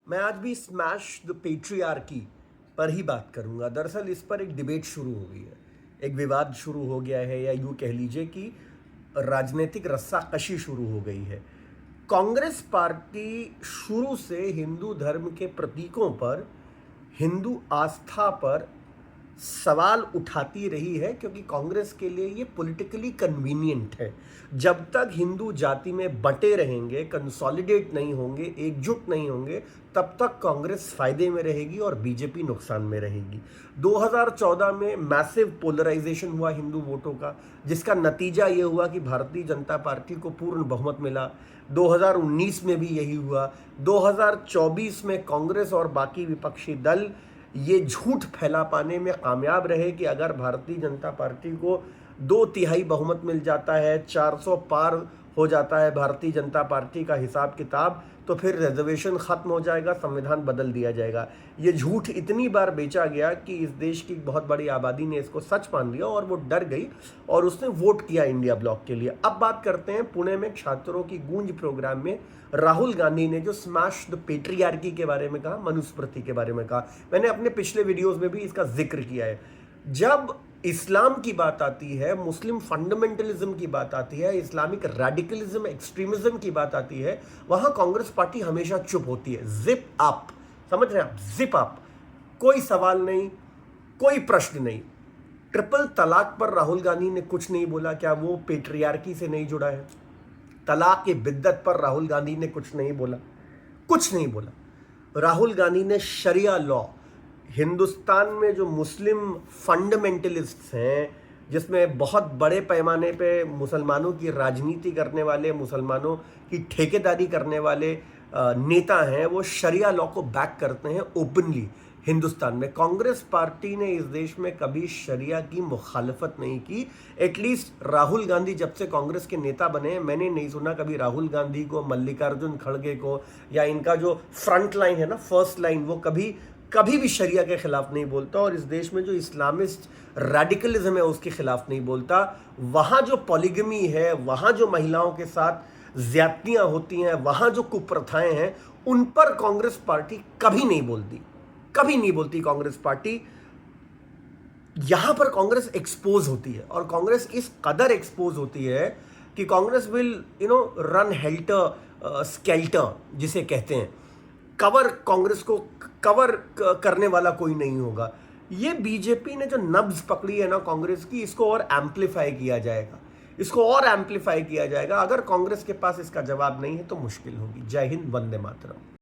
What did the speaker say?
मैं आज भी स्मैश द पेट्रियार्की पर ही बात करूंगा। दरअसल इस पर एक डिबेट शुरू हो गई है, एक विवाद शुरू हो गया है, या यूं कह लीजिए कि राजनीतिक रस्साकशी शुरू हो गई है। कांग्रेस पार्टी शुरू से हिंदू धर्म के प्रतीकों पर, हिंदू आस्था पर सवाल उठाती रही है, क्योंकि कांग्रेस के लिए ये पॉलिटिकली कन्वीनियंट है। जब तक हिंदू जाति में बंटे रहेंगे, कंसोलिडेट नहीं होंगे, एकजुट नहीं होंगे, तब तक कांग्रेस फायदे में रहेगी और बीजेपी नुकसान में रहेगी। 2014 में मैसिव पोलराइजेशन हुआ हिंदू वोटों का, जिसका नतीजा ये हुआ कि भारतीय जनता पार्टी को पूर्ण बहुमत मिला। 2019 में भी यही हुआ। 2024 में कांग्रेस और बाकी विपक्षी दल ये झूठ फैला पाने में कामयाब रहे कि अगर भारतीय जनता पार्टी को 2/3 बहुमत मिल जाता है, 400 पार हो जाता है भारतीय जनता पार्टी का हिसाब किताब, तो फिर रिजर्वेशन खत्म हो जाएगा, संविधान बदल दिया जाएगा। ये झूठ इतनी बार बेचा गया कि इस देश की बहुत बड़ी आबादी ने इसको सच मान लिया और वो डर गई और उसने वोट किया इंडिया ब्लॉक के लिए। अब बात करते हैं पुणे में छात्रों की गूंज प्रोग्राम में राहुल गांधी ने जो स्मैश द पेट्रियार्की के बारे में कहा, मनुस्मृति के बारे में कहा। मैंने अपने पिछले वीडियोस में भी इसका जिक्र किया है। जब इस्लाम की बात आती है, मुस्लिम फंडामेंटलिज्म की बात आती है, इस्लामिक रेडिकलिज्म, एक्सट्रीमिज्म की बात आती है, वहां कांग्रेस पार्टी हमेशा चुप होती है। जिप अप, समझ रहे हैं आप? जिप अप, कोई सवाल नहीं, कोई प्रश्न नहीं। ट्रिपल तलाक पर राहुल गांधी ने कुछ नहीं बोला, क्या वो पेट्रियार्की से नहीं जुड़ा है? तलाक की बिद्दत पर राहुल गांधी ने कुछ नहीं बोला, कुछ नहीं बोला। राहुल गांधी ने शरिया लॉ, हिंदुस्तान में जो मुस्लिम फंडामेंटलिस्ट्स हैं, जिसमें बहुत बड़े पैमाने पे मुसलमानों की राजनीति करने वाले, मुसलमानों की ठेकेदारी करने वाले नेता हैं, वो शरिया लॉ को बैक करते हैं ओपनली। हिंदुस्तान में कांग्रेस पार्टी ने इस देश में कभी शरिया की मुखालफत नहीं की। एटलीस्ट राहुल गांधी जब से कांग्रेस के नेता बने, मैंने नहीं सुना कभी राहुल गांधी को, मल्लिकार्जुन खड़गे को, या इनका जो फ्रंट लाइन है ना, फर्स्ट लाइन, वो कभी भी शरिया के खिलाफ नहीं बोलता। और इस देश में जो इस्लामिस्ट रेडिकलिज्म है उसके खिलाफ नहीं बोलता। वहाँ जो पॉलीगमी है, वहाँ जो महिलाओं के साथ ज्यादतियाँ होती हैं, वहाँ जो कुप्रथाएं हैं, उन पर कांग्रेस पार्टी कभी नहीं बोलती, कभी नहीं बोलती कांग्रेस पार्टी। यहां पर कांग्रेस एक्सपोज होती है, और कांग्रेस इस कदर एक्सपोज होती है कि Congress will run helter skeletal, जिसे कहते हैं। कांग्रेस को कवर करने वाला कोई नहीं होगा। ये बीजेपी ने जो नब्ज पकड़ी है ना कांग्रेस की, इसको और एम्पलीफाई किया जाएगा, इसको और एम्पलीफाई किया जाएगा। अगर कांग्रेस के पास इसका जवाब नहीं है तो मुश्किल होगी। जय हिंद, वंदे मातरम।